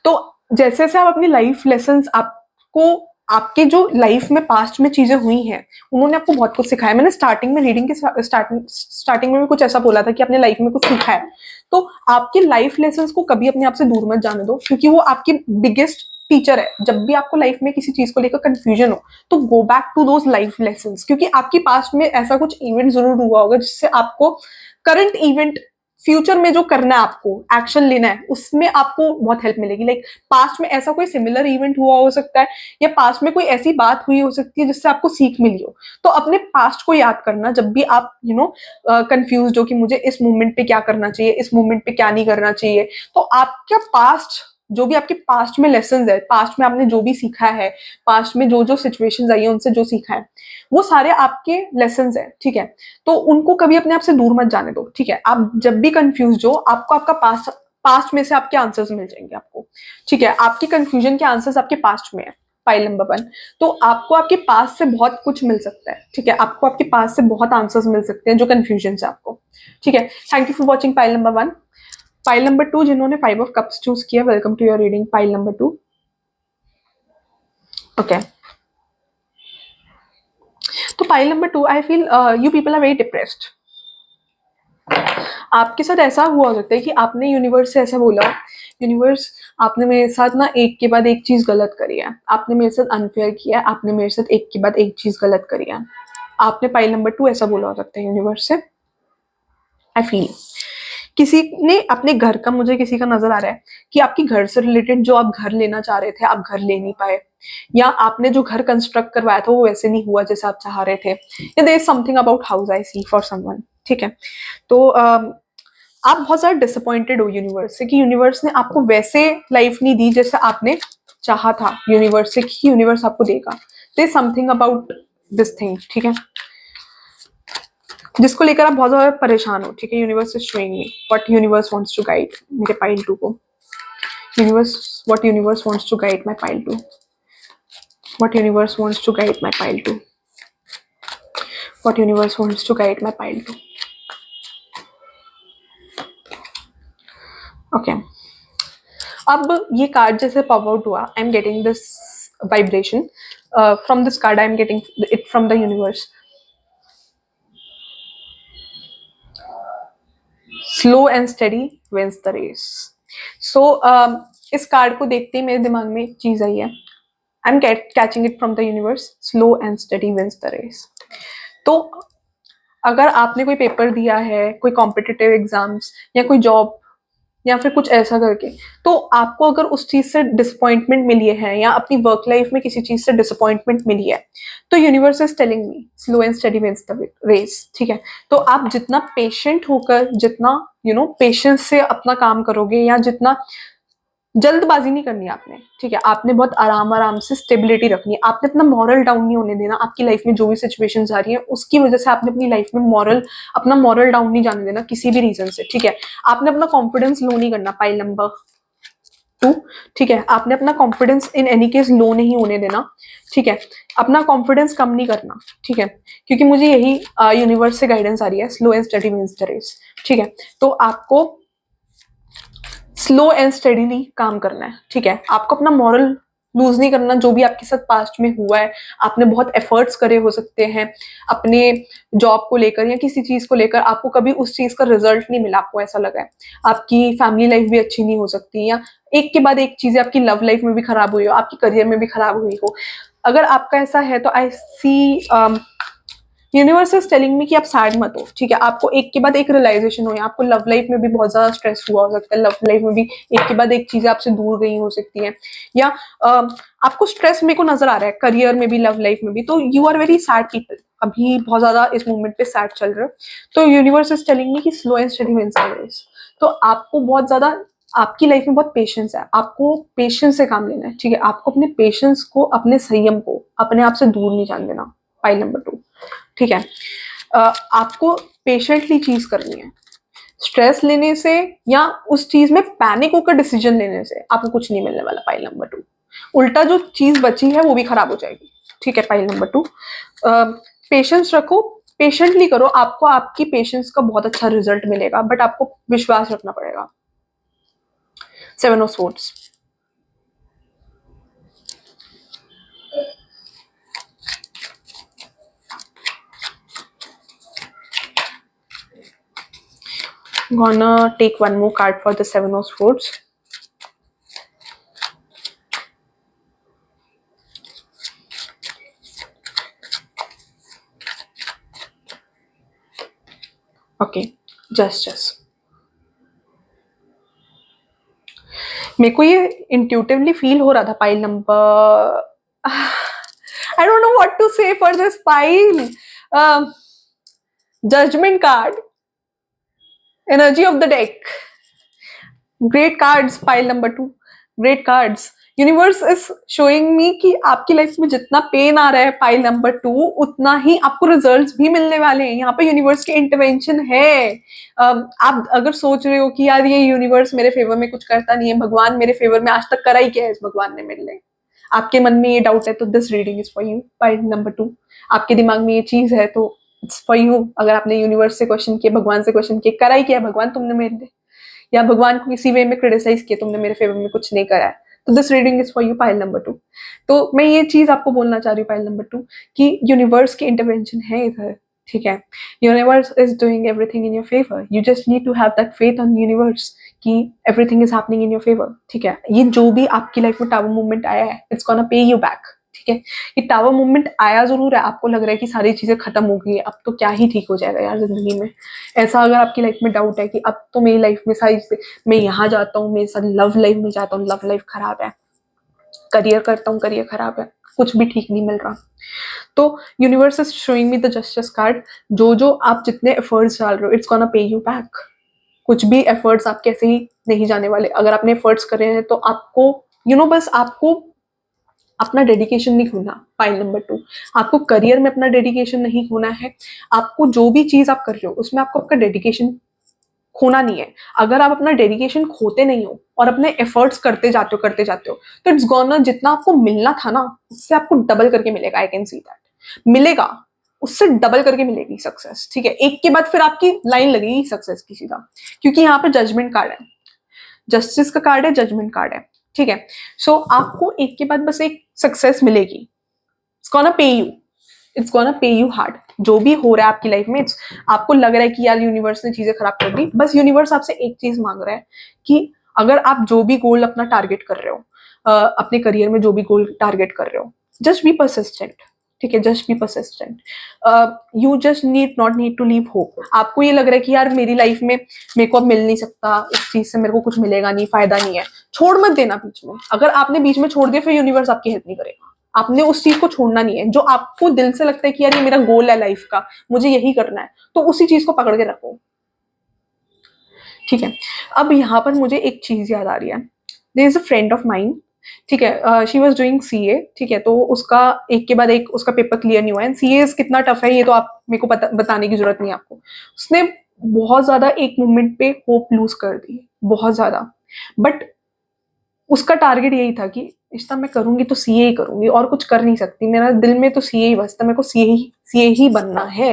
तो जैसे जैसे आप अपनी लाइफ लेसन्स, आपको आपके जो लाइफ में पास्ट में चीजें हुई हैं उन्होंने आपको बहुत कुछ सिखाया। मैंने स्टार्टिंग में रीडिंग के स्टार्टिंग में भी कुछ ऐसा बोला था कि अपने लाइफ में कुछ सीखा है। तो आपके लाइफ लेसन्स को कभी अपने आप से दूर मत जाने दो, क्योंकि वो आपकी बिगेस्ट टीचर है। जब भी आपको लाइफ में किसी चीज को लेकर कंफ्यूजन हो तो go back to those life lessons, क्योंकि आपकी पास्ट में ऐसा कुछ इवेंट जरूर हुआ होगा जिससे आपको करंट इवेंट, फ्यूचर में जो करना है, आपको एक्शन लेना है, उसमें आपको बहुत हेल्प मिलेगी। पास्ट में ऐसा कोई सिमिलर इवेंट हुआ हो सकता है, या पास्ट में कोई ऐसी बात हुई हो सकती है जिससे आपको सीख मिली हो। तो अपने पास्ट को याद करना जब भी आप कंफ्यूज हो कि मुझे इस मूवमेंट पे क्या करना चाहिए, इस मूवमेंट पे क्या नहीं करना चाहिए, तो आपका पास्ट, जो भी आपके पास्ट में लेसन है, पास्ट में आपने जो भी सीखा है, पास्ट में जो जो सिचुएशंस आई है उनसे जो सीखा है, वो सारे आपके लेसन है, ठीक है। तो उनको कभी अपने आप से दूर मत जाने दो, ठीक है। आप जब भी कंफ्यूज हो, आपको आपका पास्ट में से आपके आंसर्स मिल जाएंगे आपको, ठीक है। आपकी कंफ्यूजन के आंसर्स आपके पास्ट में है, फाइल नंबर 1। तो आपको आपके पास से बहुत कुछ मिल सकता है, ठीक है। आपको आपके पास से बहुत आंसर्स मिल सकते हैं जो कंफ्यूजन है आपको, ठीक है। Thank you for watching file number 1। File number 2 जिन्होंने 5 ऑफ कप्स चूज किया, welcome to your reading file number 2। Okay, तो file number 2, I feel you people are very depressed. आपके साथ ऐसा हुआ हो सकता है कि आपने यूनिवर्स से ऐसा बोला, यूनिवर्स आपने मेरे साथ ना एक के बाद एक चीज गलत करी है, आपने मेरे साथ अनफेयर किया है, आपने मेरे साथ एक के बाद एक चीज गलत करी है। आपने फाइल नंबर 2 ऐसा बोला हो सकता है यूनिवर्स से। आई फील किसी ने अपने घर का, मुझे किसी का नजर आ रहा है कि आपकी घर से रिलेटेड जो आप घर लेना चाह रहे थे, आप घर ले नहीं पाए, या आपने जो घर कंस्ट्रक्ट करवाया था वो वैसे नहीं हुआ जैसे आप चाह रहे थे, या there is something about house I see for someone, ठीक है। तो आप बहुत ज्यादा डिसअपॉइंटेड हो यूनिवर्स से कि यूनिवर्स ने आपको वैसे लाइफ नहीं दी जैसे आपने चाहा था यूनिवर्स से कि यूनिवर्स आपको देगा। There is something about this thing, ठीक है, जिसको लेकर आप बहुत ज्यादा परेशान हो, ठीक है। Universe is showing me what universe wants to guide मेरे पाइल 2 को। Universe, what universe wants to guide my pile 2, what universe wants to guide my pile 2, what universe wants to guide my pile 2। Okay, अब ये card जैसे pop out हुआ, I am getting this vibration from this card, I am getting it from the universe. Slow and steady wins the race. सो इस card को देखते ही मेरे दिमाग में एक चीज आई है, I am catching it from the universe, slow and steady wins the race. तो अगर आपने कोई पेपर दिया है, कोई कॉम्पिटिटिव एग्जाम्स या कोई जॉब या फिर कुछ ऐसा करके, तो आपको अगर उस चीज से डिसअपॉइंटमेंट मिली है या अपनी वर्क लाइफ में किसी चीज से डिसअपॉइंटमेंट मिली है, तो universe is telling me slow and steady wins the race, ठीक है। तो आप जितना पेशेंट होकर, जितना पेशेंस से अपना काम करोगे, या जितना जल्दबाजी नहीं करनी आपने, ठीक है। आपने बहुत आराम आराम से स्टेबिलिटी रखनी है, आपने अपना मॉरल डाउन नहीं होने देना। आपकी लाइफ में जो भी सिचुएशन आ रही है उसकी वजह से आपने अपनी लाइफ में अपना मॉरल डाउन नहीं जाने देना किसी भी रीजन से, ठीक है। आपने अपना कॉन्फिडेंस लो नहीं करना, पाइल नंबर 2, ठीक है। आपने अपना कॉन्फिडेंस इन एनी केस लो नहीं होने देना, ठीक है। अपना कॉन्फिडेंस कम नहीं करना, ठीक है, क्योंकि मुझे यही यूनिवर्स से गाइडेंस आ रही है, slow and steady wins the race, ठीक है। तो आपको स्लो एंड स्टेडीली काम करना है, ठीक है। आपको अपना मॉरल लूज नहीं करना। जो भी आपके साथ पास्ट में हुआ है, आपने बहुत एफर्ट्स करे हो सकते हैं अपने जॉब को लेकर या किसी चीज को लेकर, आपको कभी उस चीज का रिजल्ट नहीं मिला, आपको ऐसा लगा है, आपकी फैमिली लाइफ भी अच्छी नहीं हो सकती, या एक के बाद एक चीजें आपकी लव लाइफ में भी खराब हुई हो, आपकी करियर में भी खराब हुई हो। अगर आपका ऐसा है तो I C universe is telling me कि आप सैड मत हो, ठीक है। आपको एक के बाद एक रियलाइजेशन हो, या आपको लव लाइफ में भी बहुत ज्यादा स्ट्रेस हुआ हो सकता है, लव लाइफ में भी एक के बाद एक चीजें आपसे दूर गई हो सकती है, या आपको स्ट्रेस मेरे को नजर आ रहा है करियर में भी लव लाइफ में भी, तो you are very sad people, अभी बहुत ज्यादा इस मोमेंट पे सैड चल रहे हो। तो यूनिवर्स इज टेलिंग मी कि slow and steady wins the race. तो आपको बहुत ज्यादा, आपकी लाइफ में बहुत पेशेंस है, आपको पेशेंस से काम लेना है, ठीक है। आपको अपने पेशेंस को, अपने संयम को अपने आप से दूर नहीं जाने देना, पाइल नंबर 2, ठीक है। आपको पेशेंटली चीज करनी है। स्ट्रेस लेने से या उस चीज में पैनिक होकर डिसीजन लेने से आपको कुछ नहीं मिलने वाला, पाइल नंबर 2। उल्टा जो चीज बची है वो भी खराब हो जाएगी, ठीक है। पाइल नंबर 2, पेशेंस रखो, पेशेंटली करो, आपको आपकी पेशेंस का बहुत अच्छा रिजल्ट मिलेगा, बट आपको विश्वास रखना पड़ेगा। 7 of swords, gonna take one more card for the 7 of swords. Okay, just मेरे को ये इंट्यूटिवली फील हो रहा था, pile number, I don't know what to say for this pile. Judgement card, energy of the deck, great cards, pile number 2, great cards. Universe is showing me कि आपकी life में जितना पेन आ रहा है, pile number 2, उतना ही आपको results भी मिलने वाले हैं। यहाँ पे यूनिवर्स की इंटरवेंशन है। आप अगर सोच रहे हो कि यार ये यूनिवर्स मेरे फेवर में कुछ करता नहीं है, भगवान मेरे फेवर में आज तक करा ही क्या है इस भगवान ने मेरे लिए, आपके मन में ये डाउट है, तो this reading is for you, pile number 2। आपके दिमाग में ये चीज है तो इट्स फॉर यू। अगर आपने यूनिवर्स से क्वेश्चन किया, भगवान से क्वेश्चन किया, करा ही क्या है भगवान तुमने मेरे लिए, या भगवान को किसी वे में क्रिटिसाइज किया, तुमने मेरे फेवर में कुछ नहीं करा है, तो this reading is for you, pile number 2। तो मैं ये चीज आपको बोलना चाह रही हूँ, पाइल नंबर 2, कि यूनिवर्स की इंटरवेंशन है इधर, ठीक है। Universe is doing everything in your favour, you just need to have that faith on universe कि everything is happening in your favour, ठीक है। ये जो भी आपकी लाइफ में टावर मूवमेंट आया है, it's gonna pay you back, ठीक है। ये टावर मूवमेंट आया जरूर है, आपको लग रहा है कि सारी चीजें खत्म हो गई है, अब तो क्या ही ठीक हो जाएगा यार जिंदगी में। ऐसा अगर आपकी लाइफ में डाउट है कि अब तो मेरी लाइफ में सारी चीजें, मैं यहाँ जाता हूँ, मेरे साथ लव लाइफ में जाता हूँ, लव लाइफ खराब है, करियर करता हूँ, करियर खराब है, कुछ भी ठीक नहीं मिल रहा, तो universe is showing me the justice card. जो आप जितने एफर्ट्स डाल रहे हो, it's gonna pay you back. कुछ भी एफर्ट्स आपके ऐसे ही नहीं जाने वाले। अगर आपने एफर्ट्स करे हैं तो आपको बस आपको अपना डेडिकेशन नहीं खोना, पाइल नंबर 2। आपको करियर में अपना डेडिकेशन नहीं खोना है। आपको जो भी चीज आप कर रहे हो उसमें आपको आपका डेडिकेशन खोना नहीं है। अगर आप अपना डेडिकेशन खोते नहीं हो और अपने एफर्ट्स करते जाते हो तो इट्स गॉन, जितना आपको मिलना था ना उससे आपको डबल करके मिलेगा। आई कैन सी दैट, मिलेगा, उससे डबल करके मिलेगी सक्सेस, ठीक है। एक के बाद फिर आपकी लाइन लगेगी सक्सेस की सीधा, क्योंकि यहाँ पे जजमेंट कार्ड है, जस्टिस का कार्ड है, जजमेंट कार्ड है, ठीक है। सो आपको एक के बाद बस एक सक्सेस मिलेगी, it's gonna pay you, it's gonna pay you hard. जो भी हो रहा है आपकी लाइफ में, आपको लग रहा है कि यार यूनिवर्स ने चीजें खराब कर दी, बस यूनिवर्स आपसे एक चीज मांग रहा है कि अगर आप जो भी गोल अपना टारगेट कर रहे हो, अपने करियर में जो भी गोल टारगेट कर रहे हो, जस्ट बी परसिस्टेंट, ठीक है। Just be persistent, you just not need to leave hope. आपको ये लग रहा है कि यार मेरी लाइफ में मेरे को अब मिल नहीं सकता, इस चीज से मेरे को कुछ मिलेगा नहीं, फायदा नहीं है, छोड़ मत देना बीच में। अगर आपने बीच में छोड़ दिया फिर यूनिवर्स आपकी हेल्प नहीं करेगा। आपने उस चीज को छोड़ना नहीं है। जो आपको दिल से लगता है कि यार ये मेरा गोल है लाइफ का, मुझे यही करना है, तो उसी चीज को पकड़ के रखो, ठीक है। अब यहाँ पर मुझे एक चीज याद आ रही है, there is a friend of mine, ठीक है। शी वॉज डूइंग सीए, ठीक है। तो उसका एक के बाद एक उसका पेपर क्लियर नहीं हुआ है। सीए कितना टफ है ये तो आप मेरे को बताने की जरूरत नहीं है आपको। उसने बहुत ज्यादा एक मोमेंट पे होप लूज कर दी, बहुत ज्यादा, बट उसका टारगेट यही था कि रिश्ता मैं करूंगी तो सीए ही करूंगी और कुछ कर नहीं सकती, मेरा दिल में तो सीए ही बसता, मेरे को सीए ही बनना है।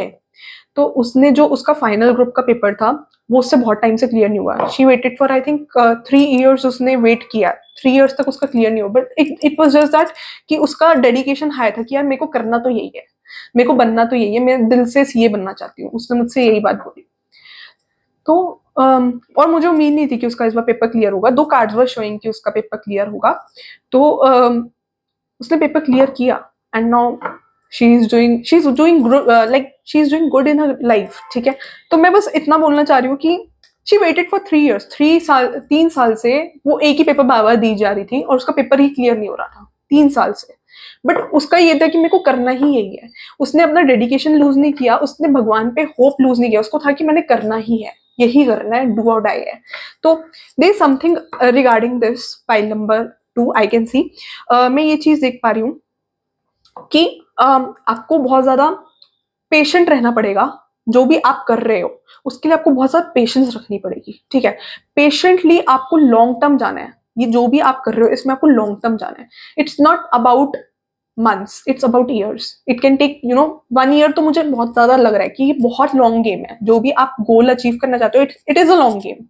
तो उसने जो उसका फाइनल ग्रुप का पेपर था वो उससे बहुत टाइम से क्लियर नहीं हुआ. She waited for I think 3 years उसने वेट किया. 3 years तक उसका क्लियर नहीं हुआ. But it was just that कि उसका डेडिकेशन हाई था कि यार मेरे को करना तो यही है, मेरे को बनना तो यही है, मैं दिल से सीए बनना चाहती हूँ. उसने मुझसे यही बात बोली. तो और मुझे उम्मीद नहीं थी कि उसका इस बार पेपर क्लियर होगा. 2 कार्ड्स वर शोइंग कि उसका पेपर क्लियर होगा. तो उसने पेपर क्लियर किया and now she is doing like she is doing good in her life. ठीक है. तो मैं बस इतना बोलना चाह रही हूँ कि शी वेटेड फॉर 3 years. 3 साल से वो एक ही पेपर बार बार दी जा रही थी और उसका पेपर ही क्लियर नहीं हो रहा था 3 साल से. बट उसका ये था कि मेरे को करना ही यही है. उसने अपना डेडिकेशन लूज नहीं किया, उसने भगवान पे होप लूज नहीं किया. उसको था कि मैंने करना ही है, यही करना है, डू और डाई है. तो दे something regarding this pile number 2 I can सी. मैं ये चीज देख पा रही हूँ कि आपको बहुत ज्यादा पेशेंट रहना पड़ेगा. जो भी आप कर रहे हो उसके लिए आपको बहुत ज्यादा पेशेंस रखनी पड़ेगी. ठीक है. पेशेंटली आपको लॉन्ग टर्म जाना है. ये जो भी आप कर रहे हो इसमें आपको लॉन्ग टर्म जाना है. It's not about months, it's about years. It can take 1 year. तो मुझे बहुत ज्यादा लग रहा है कि ये बहुत लॉन्ग गेम है. जो भी आप गोल अचीव करना चाहते हो it is a long game.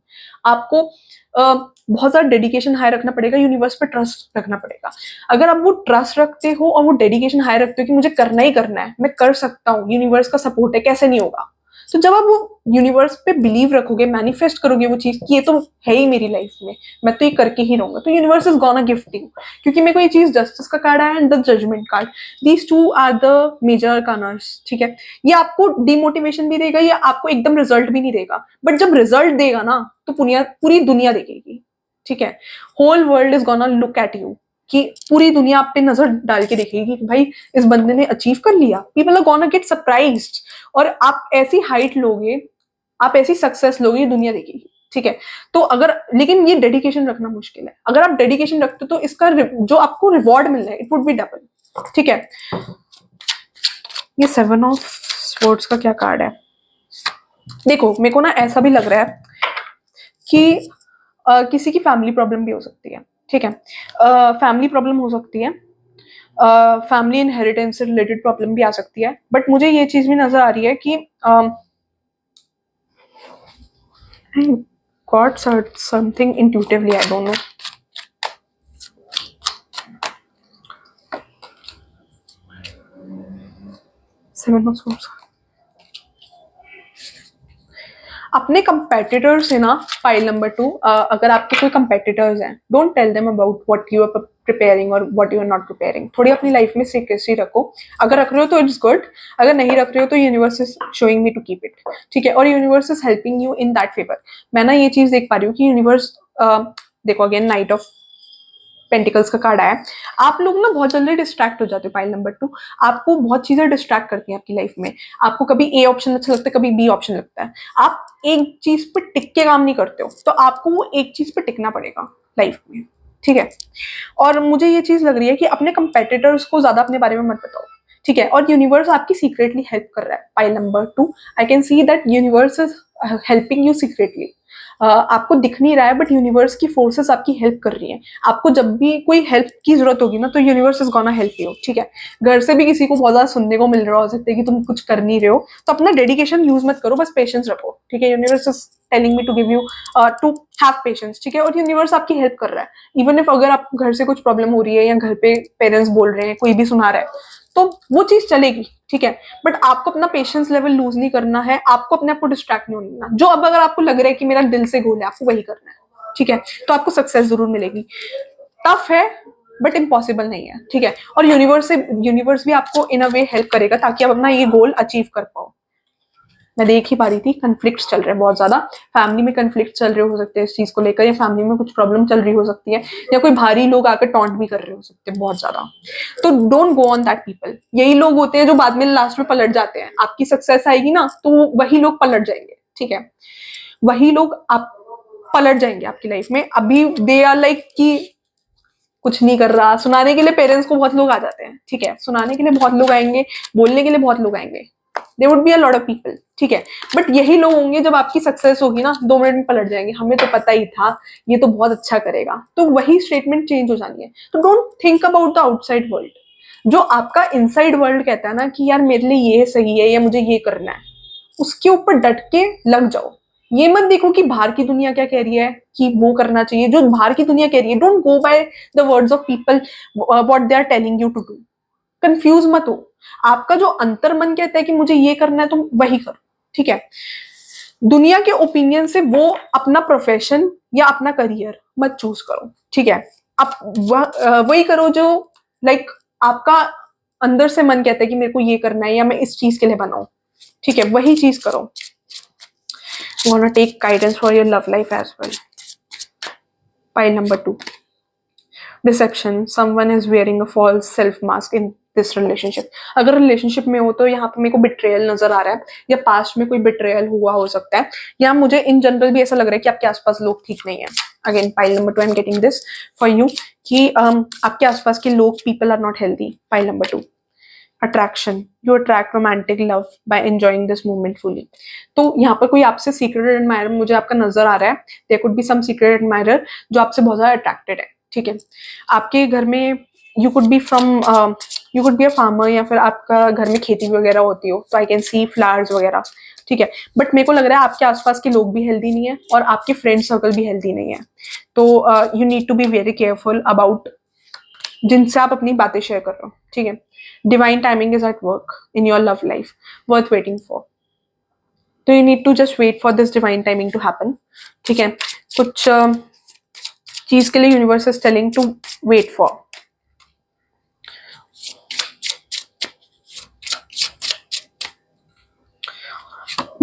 आपको बहुत ज्यादा डेडिकेशन हाई रखना पड़ेगा, यूनिवर्स पे ट्रस्ट रखना पड़ेगा. अगर आप वो ट्रस्ट रखते हो और वो डेडिकेशन हाई रखते हो कि मुझे करना ही करना है, मैं कर सकता हूँ, यूनिवर्स का सपोर्ट है, कैसे नहीं होगा. तो जब आप वो यूनिवर्स पे बिलीव रखोगे, मैनिफेस्ट करोगे वो चीज कि ये तो है ही मेरी लाइफ में, मैं तो ये करके ही रहूंगा, तो universe is gonna gift you. क्योंकि मेरे को ये चीज जस्टिस का कार्ड है and the judgement card. These two are the major corners. ठीक है. ये आपको डिमोटिवेशन भी देगा, या आपको एकदम रिजल्ट भी नहीं देगा. बट जब रिजल्ट देगा ना तो पूरी दुनिया देखेगी. ठीक है. Whole world is gonna look at you. कि पूरी दुनिया आप पे नजर डाल के देखेगी कि भाई इस बंदे ने अचीव कर लिया. People are gonna get surprised. और आप ऐसी हाइट लोगे, आप ऐसी सक्सेस लोगे, ये दुनिया देखेगी. ठीक है. तो अगर, लेकिन ये डेडिकेशन रखना मुश्किल है. अगर आप डेडिकेशन रखते हो तो इसका जो आपको रिवॉर्ड मिल रहा है इट वुड बी डबल. ठीक है. ये 7 of Swords का क्या कार्ड है? देखो मेरे को ना ऐसा भी लग रहा है कि किसी की फैमिली प्रॉब्लम भी हो सकती है. ठीक है. फैमिली प्रॉब्लम हो सकती है, फैमिली इनहेरिटेंस से रिलेटेड प्रॉब्लम भी आ सकती है. बट मुझे ये चीज भी नजर आ रही है कि God said something intuitively, I don't know. Seven of Swords. अपने कंपेटिटर्स है ना, फाइल नंबर 2, अगर आपके कोई कंपेटिटर्स हैं, don't tell them about what you are preparing और what you are not preparing. थोड़ी अपनी लाइफ में सीक्रेसी रखो. अगर रख रहे हो तो इट्स गुड, अगर नहीं रख रहे हो तो universe is showing me to keep it. ठीक है. और universe is helping you in that favour. मैं ना ये चीज देख पा रही हूँ कि यूनिवर्स, देखो अगेन नाइट ऑफ पेंटिकल्स का कार्ड आया. आप लोग ना बहुत जल्दी डिस्ट्रैक्ट हो जाते हो. पाइल नंबर 2, आपको बहुत चीजें डिस्ट्रैक्ट करती हैं आपकी लाइफ में. आपको कभी ए ऑप्शन अच्छा लगता है, कभी बी ऑप्शन लगता है. आप एक चीज पे टिक के काम नहीं करते हो, तो आपको वो एक चीज पे टिकना पड़ेगा लाइफ में. ठीक है. और मुझे ये चीज लग रही है कि अपने कंपेटिटर्स को ज्यादा अपने बारे में मत बताओ. ठीक है. और यूनिवर्स आपकी सीक्रेटली हेल्प कर रहा है. Pile number 2, I can see that universe is helping you secretly. आपको दिख नहीं रहा है बट यूनिवर्स की फोर्सेस आपकी हेल्प कर रही हैं. आपको जब भी कोई हेल्प की जरूरत होगी ना तो universe is gonna help you. ठीक है. घर से भी किसी को बहुत ज्यादा सुनने को मिल रहा हो सकता है कि तुम कुछ कर नहीं रहे हो, तो अपना डेडिकेशन यूज मत करो, बस पेशेंस रखो. ठीक है. Universe is telling me to give you to have patience. ठीक है. और यूनिवर्स आपकी हेल्प कर रहा है. इवन इफ अगर आपको घर से कुछ प्रॉब्लम हो रही है या घर पे पेरेंट्स बोल रहे हैं, कोई भी सुना रहा है, तो वो चीज चलेगी. ठीक है. बट आपको अपना पेशेंस लेवल लूज नहीं करना है. आपको अपने आप को डिस्ट्रैक्ट नहीं होना. जो अब अगर आपको लग रहा है कि मेरा दिल से गोल है, आपको वही करना है. ठीक है. तो आपको सक्सेस जरूर मिलेगी. टफ है बट इम्पॉसिबल नहीं है. ठीक है. और यूनिवर्स भी आपको इन अ वे हेल्प करेगा ताकि आप अपना ये गोल अचीव कर पाओ. मैं देख ही पा रही थी कंफ्लिक्ट्स चल रहे हैं बहुत ज्यादा. फैमिली में कंफ्लिक्ट चल रहे हो सकते हैं इस चीज को लेकर, या फैमिली में कुछ प्रॉब्लम चल रही हो सकती है, या कोई भारी लोग आकर टॉन्ट भी कर रहे हो सकते हैं बहुत ज्यादा. तो don't go on that people. यही लोग होते हैं जो बाद में लास्ट में पलट जाते हैं. आपकी सक्सेस आएगी ना तो वही लोग पलट जाएंगे. ठीक है. वही लोग आप पलट जाएंगे आपकी लाइफ में. अभी दे आर लाइक कि कुछ नहीं कर रहा. सुनाने के लिए पेरेंट्स को बहुत लोग आ जाते हैं. ठीक है. सुनाने के लिए बहुत लोग आएंगे, बोलने के लिए बहुत लोग आएंगे. They would be a lot of people. ठीक है. बट यही लोग होंगे जब आपकी सक्सेस होगी ना 2 मिनट में पलट जाएंगे. हमें तो पता ही था ये तो बहुत अच्छा करेगा. तो वही स्टेटमेंट चेंज हो जानी है. तो don't think about the outside world. जो आपका इनसाइड वर्ल्ड कहता है ना कि यार मेरे लिए ये सही है या मुझे ये करना है, उसके ऊपर डट के लग जाओ। ये मत देखो कि बाहर की दुनिया क्या कह रही है कि वो करना चाहिए, जो बाहर की दुनिया कह रही है। Don't go by the words of people what they are telling you to do. Confuse मत हो। आपका जो अंतर मन कहता है कि मुझे ये करना है, तुम वही करो, ठीक है। दुनिया के ओपिनियन से वो अपना प्रोफेशन या अपना करियर मत चूज करो, ठीक है। आप वही करो जो लाइक आपका अंदर से मन कहता है कि मेरे को ये करना है या मैं इस चीज के लिए बनाऊं, ठीक है, वही चीज करो। You want to take guidance for your love life as well. Pile number 2. Deception. Someone is wearing a false self mask in this relationship. अगर रिलेशनशिप में हो तो यहाँ पे मेरे को बिट्रेयल नजर आ रहा है, या पास्ट में कोई बिट्रेयल हुआ हो सकता है, या मुझे इन जनरल भी ऐसा लग रहा है कि आपके आसपास लोग ठीक नहीं है। Again pile number 2, I am getting this for you कि आपके आसपास के लोग, people are not healthy. Pile number 2, attraction. You attract romantic love by enjoying this moment fully. तो यहाँ पर कोई आपसे सीक्रेट एडमायरर मुझे आपका नजर आ रहा है। There could be some secret admirer जो आपसे बहुत ज्यादा अट्रैक्टेड है, ठीक है। आपके घर में you could be from you could be a farmer, या फिर आपका घर में खेती वगैरह होती हो, तो आई कैन सी फ्लावर्स वगैरह, ठीक है। बट मेरे को लग रहा है आपके आसपास के लोग भी हेल्दी नहीं है और आपके फ्रेंड सर्कल भी हेल्दी नहीं है। तो you need to be very careful about जिनसे आप अपनी बातें शेयर कर रहे हो, ठीक है। Divine timing is at work in your love life, worth waiting for. तो you need to just wait for this divine timing to happen, ठीक है। कुछ चीज के लिए universe is telling to wait for.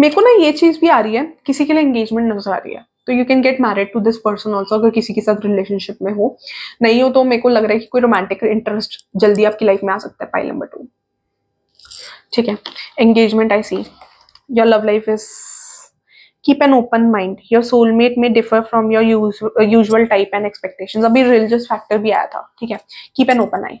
मेरे को ना ये चीज भी आ रही है, किसी के लिए एंगेजमेंट नजर आ रही है, तो you can get married to this person also, अगर किसी के साथ रिलेशनशिप में हो। नहीं हो तो मेरे को लग रहा है कि कोई रोमांटिक इंटरेस्ट जल्दी आपकी लाइफ में आ सकता है। पाइल नंबर 2, ठीक है। Engagement I see, your love life is keep an open mind, your soulmate may differ from your usual type and expectations. अभी रिलीजियस फैक्टर भी आया था, ठीक है। कीप एन ओपन आई,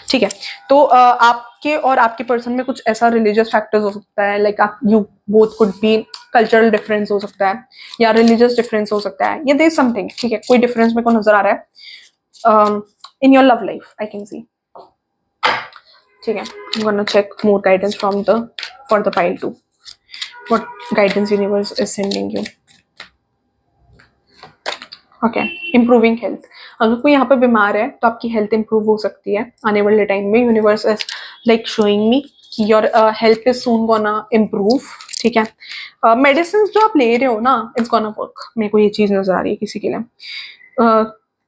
ठीक है। तो आपके और आपके पर्सन में कुछ ऐसा रिलीजियस फैक्टर्स हो सकता है, लाइक आप you both could be cultural difference हो सकता है, या रिलीजियस डिफरेंस हो सकता है, या देयर समथिंग, ठीक है। कोई डिफरेंस मेरे को नजर आ रहा है इन your love life, I can सी, ठीक है। I'm gonna check more guidance from the for the pile 2. What guidance universe is sending you? Okay, improving health. अगर कोई यहाँ पे बीमार है तो आपकी हेल्थ इंप्रूव हो सकती है आने वाले टाइम में। Universe is like showing me कि your health is soon gonna improve, ठीक है। मेडिसिन जो आप ले रहे हो ना, इट्स गोना वर्क। मेरे को ये चीज नजर आ रही है किसी के लिए।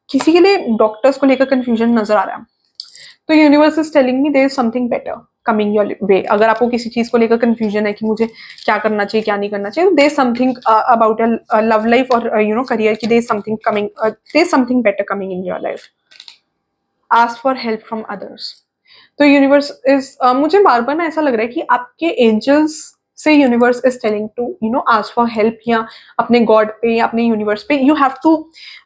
किसी के लिए डॉक्टर्स को लेकर कंफ्यूजन नजर आ रहा है, तो universe is telling me there is something better coming your way. अगर आपको किसी चीज को लेकर कंफ्यूजन है कि मुझे क्या करना चाहिए क्या नहीं करना चाहिए, there is something about your love life और यू नो करियर की, there is something coming, there is something better coming in your life. Ask for help from others. तो यूनिवर्स इज मुझे बार बार ना ऐसा लग रहा है कि आपके एंजल्स से universe is telling to you know ask for help, या अपने गॉड पे या अपने यूनिवर्स पे you have to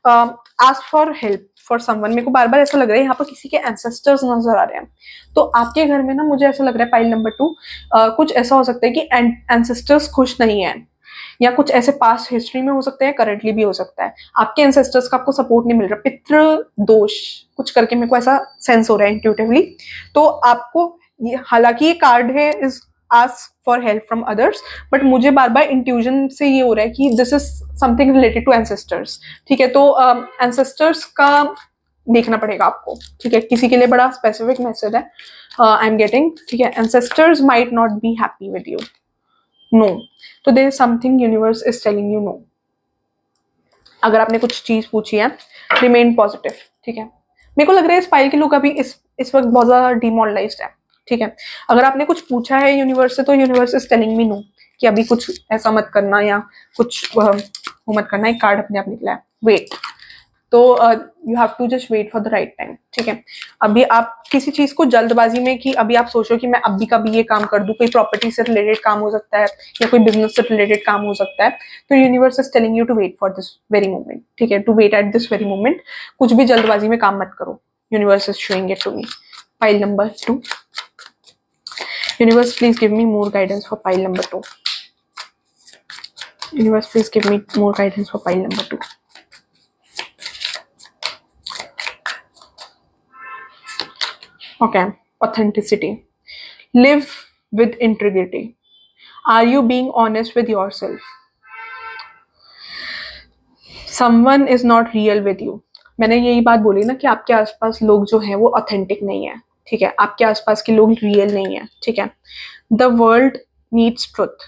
ask for help for someone. मेरे को बार बार ऐसा लग रहा है यहाँ पर किसी के एंसेस्टर्स नजर आ रहे हैं। तो आपके घर में ना मुझे ऐसा लग रहा है पाइल नंबर 2, कुछ ऐसा हो सकता है कि एंसेस्टर्स खुश नहीं है, या कुछ ऐसे पास्ट हिस्ट्री में हो सकता है, करंटली भी हो सकता है। आपके एंसेस्टर्स का आपको सपोर्ट नहीं मिल रहा, पितृ दोष कुछ करके मेरे को ऐसा सेंस हो रहा है इंट्यूटिवली। तो आपको हालांकि ये कार्ड है is ask for help from others, but मुझे बार बार इंट्यूजन से ये हो रहा है कि this is something related to ancestors, ठीक है। तो एंसेस्टर्स का देखना पड़ेगा आपको, ठीक है। किसी के लिए बड़ा स्पेसिफिक मैसेज है आई एम गेटिंग, ठीक है। Ancestors might not be happy with you, no. तो there is something universe is telling you no. अगर आपने कुछ चीज पूछी है, रिमेन पॉजिटिव, ठीक है। मेरे को लग रहा है इस फाइल के लोग अभी इस वक्त बहुत ज्यादा डिमोरलाइज्ड है, ठीक है। अगर आपने कुछ पूछा है यूनिवर्स से, तो universe is telling me know कि अभी कुछ ऐसा मत करना, या कुछ वो मत करना। एक कार्ड अपने आप निकला है, वेट। तो you have to just wait for the right time, ठीक है। अभी आप किसी चीज को जल्दबाजी में कि अभी आप सोचो कि मैं अभी कभी ये काम कर दूं, कोई प्रॉपर्टी से रिलेटेड काम हो सकता है या कोई बिजनेस से रिलेटेड काम हो सकता है, तो universe is telling you to wait for this very moment, ठीक है। To wait at this very moment. कुछ भी जल्दबाजी में काम मत करो, universe is showing it to me. File number 2, universe please give me more guidance for file number 2। Universe please give me more guidance for file number 2। Okay, authenticity. Live with integrity. Are you being honest with yourself? Someone is not real with you. मैंने यही बात बोली ना कि आपके आसपास लोग जो हैं वो ऑथेंटिक नहीं है, ठीक है, आपके आसपास के लोग रियल नहीं है, ठीक है। The world needs truth,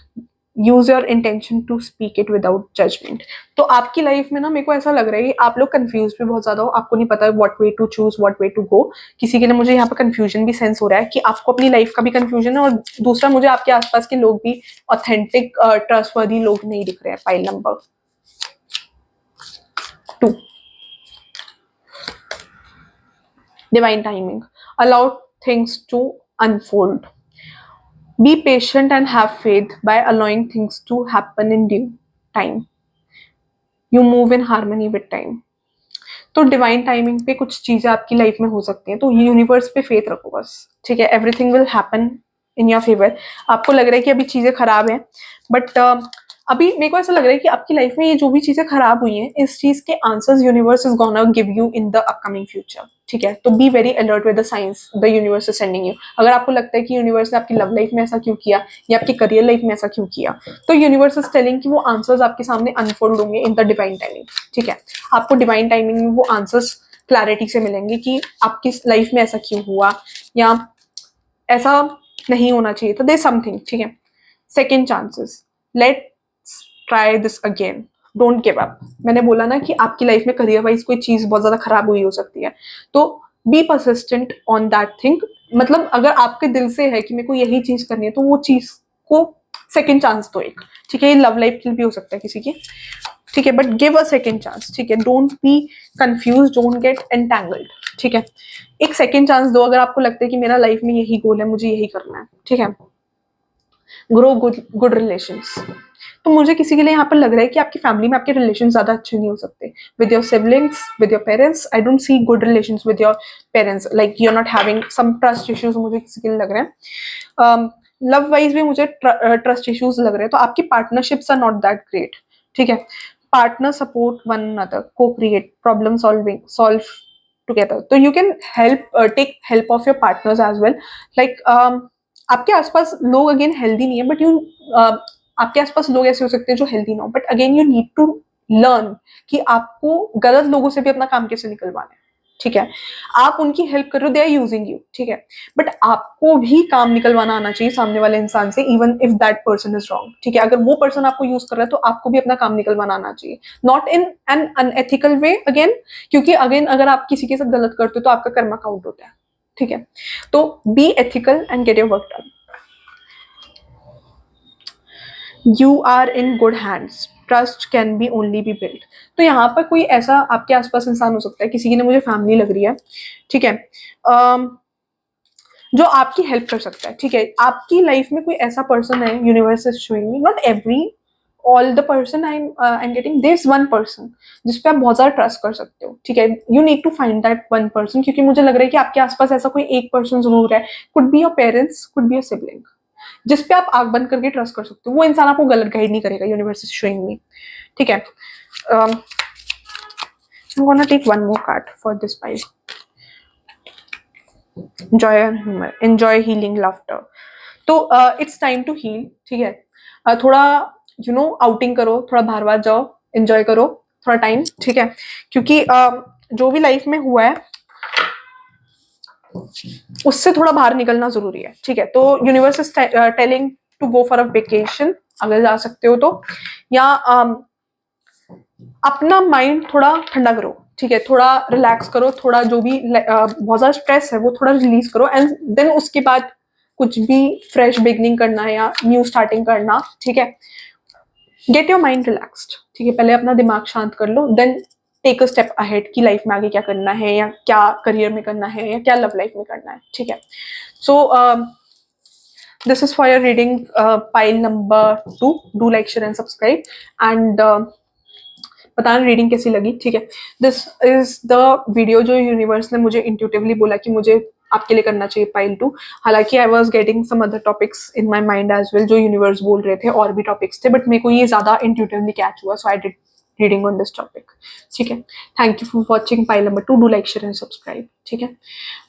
use your intention to speak it without judgement. तो आपकी लाइफ में ना मेरे को ऐसा लग रहा है कि आप लोग कंफ्यूज भी बहुत ज्यादा हो, आपको नहीं पता what way to choose, what way to go. किसी के लिए मुझे यहाँ पे कंफ्यूजन भी सेंस हो रहा है कि आपको अपनी लाइफ का भी कंफ्यूजन है, और दूसरा मुझे आपके आसपास के लोग भी ऑथेंटिक ट्रस्टवर्दी लोग नहीं दिख रहे हैं। Pile number 2, divine timing. Allow things to unfold. Be patient and have faith by allowing things to happen in due time. You move in harmony with time. तो डिवाइन टाइमिंग पे कुछ चीजें आपकी लाइफ में हो सकती हैं, तो यूनिवर्स पे फेथ रखो बस, ठीक है। Everything will happen in your favour. आपको लग रहा है कि अभी चीजें खराब हैं, बट अभी मेरे को ऐसा लग रहा है कि आपकी लाइफ में ये जो भी चीजें खराब हुई हैं, इस चीज के answers universe is gonna give you in the upcoming future, ठीक है। तो be very alert with the science the universe is sending you. अगर आपको लगता है कि यूनिवर्स ने आपकी लव लाइफ में ऐसा क्यों किया या आपकी करियर लाइफ में ऐसा क्यों किया, तो यूनिवर्स इज टेलिंग कि वो आंसर्स आपके सामने अनफोल्ड होंगे इन द डिवाइन टाइमिंग, ठीक है। आपको डिवाइन टाइमिंग में वो आंसर्स क्लैरिटी से मिलेंगे कि आपकी लाइफ में ऐसा क्यों हुआ या ऐसा नहीं होना चाहिए, तो दे समथिंग, ठीक है। Second chances, let's try this again, don't give up. मैंने बोला ना कि आपकी लाइफ में करियर वाइज कोई चीज बहुत ज्यादा खराब हुई हो सकती है, तो be persistent on that thing. मतलब अगर आपके दिल से है कि मेरे को यही चीज करनी है, तो वो चीज को सेकेंड चांस दो एक, ठीक है। ये लव लाइफ के लिए भी हो सकता है किसी की, ठीक है, but give a second chance, ठीक है। Don't be confuse, don't get entangled, ठीक है। एक सेकेंड चांस दो अगर आपको लगता है कि मेरा लाइफ में यही गोल है, मुझे यही करना है, ठीक है। Grow good relations. तो मुझे किसी के लिए यहाँ पर लग रहा है कि आपकी फैमिली में आपके रिलेशन ज्यादा अच्छे नहीं हो सकते with your siblings, with your parents. I don't see good relations with your parents, like you are not having some trust issues, मुझे किसी के लिए लग रहे हैं। लव वाइज भी मुझे ट्रस्ट इश्यूज लग रहे हैं, तो आपकी partnerships are not that great, ठीक है। Partner support one another, co create problem solve together. तो you can help, take help of your partners as well. लाइक आपके आसपास लोग अगेन हेल्दी नहीं है, बट यू आपके आसपास लोग ऐसे हो सकते हैं जो हेल्दी ना हो, but again you need to learn कि आपको गलत लोगों से भी अपना काम कैसे निकलवाना है, ठीक है। आप उनकी हेल्प कर रहे हो, दे आर यूजिंग यू, ठीक है, बट आपको भी काम निकलवाना आना चाहिए सामने वाले इंसान से, even if that person is wrong, ठीक है। अगर वो पर्सन आपको यूज कर रहा है तो आपको भी अपना काम निकलवाना आना चाहिए, not in an unethical way again, क्योंकि अगेन अगर आप किसी के साथ गलत करते हो तो आपका कर्मा काउंट होता है, ठीक है। तो be ethical and get your work done. You are in good hands, trust can be only be build. तो यहाँ पर कोई ऐसा आपके आसपास इंसान हो सकता है, किसी की ने मुझे फैमिली लग रही है, ठीक है, जो आपकी हेल्प कर सकता है, ठीक है। आपकी लाइफ में कोई ऐसा पर्सन है, universe is showing me, not every all the person I am getting, there is one person जिसपे आप बहुत ज्यादा ट्रस्ट कर सकते हो, ठीक है। You need to find that one person, क्योंकि मुझे लग रहा है कि आपके आसपास ऐसा कोई एक पर्सन जरूर है, could be your parents, could be your sibling, जिसपे आप आंख बंद करके ट्रस्ट कर सकते हो। वो इंसान आपको गलत गाइड नहीं करेगा, यूनिवर्स इज शोइंग मी, ठीक है। I'm gonna take one more card for this pile. Joy and humor, enjoy healing laughter. तो इट्स टाइम टू हील, ठीक है। थोड़ा यू नो आउटिंग करो, थोड़ा बाहर बाहर जाओ, एंजॉय करो थोड़ा टाइम, ठीक है, क्योंकि जो भी लाइफ में हुआ है उससे थोड़ा बाहर निकलना जरूरी है, ठीक है। तो universe is telling to go for a vacation अगर जा सकते हो तो, या अपना माइंड थोड़ा ठंडा करो, ठीक है, थोड़ा रिलैक्स करो, थोड़ा जो भी बहुत ज्यादा स्ट्रेस है वो थोड़ा रिलीज करो, एंड देन उसके बाद कुछ भी फ्रेश बिगनिंग करना है या न्यू स्टार्टिंग करना, ठीक है। गेट योर माइंड रिलैक्स्ड, ठीक है, पहले अपना दिमाग शांत कर लो, then take a step ahead कि लाइफ में आगे क्या करना है, या क्या करियर में करना है, या क्या लव लाइफ में करना है, ठीक है। सो this is for your reading pile number 2. Do like, share and subscribe, and बताना रीडिंग कैसी लगी, ठीक है। दिस इज द वीडियो जो यूनिवर्स ने मुझे इंट्यूटिवली बोला कि मुझे आपके लिए करना चाहिए पाइल 2। हालांकि I was getting some other topics in my mind as well, जो यूनिवर्स बोल रहे थे, और भी टॉपिक्स थे, बट मेरे को ये ज्यादा इंट्यूटिवली कैच हुआ, so I did reading on this topic, ठीक है। Thank you for watching pile number 2। Do like, share and subscribe, ठीक है।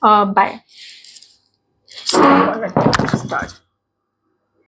बाय। स्टार्ट।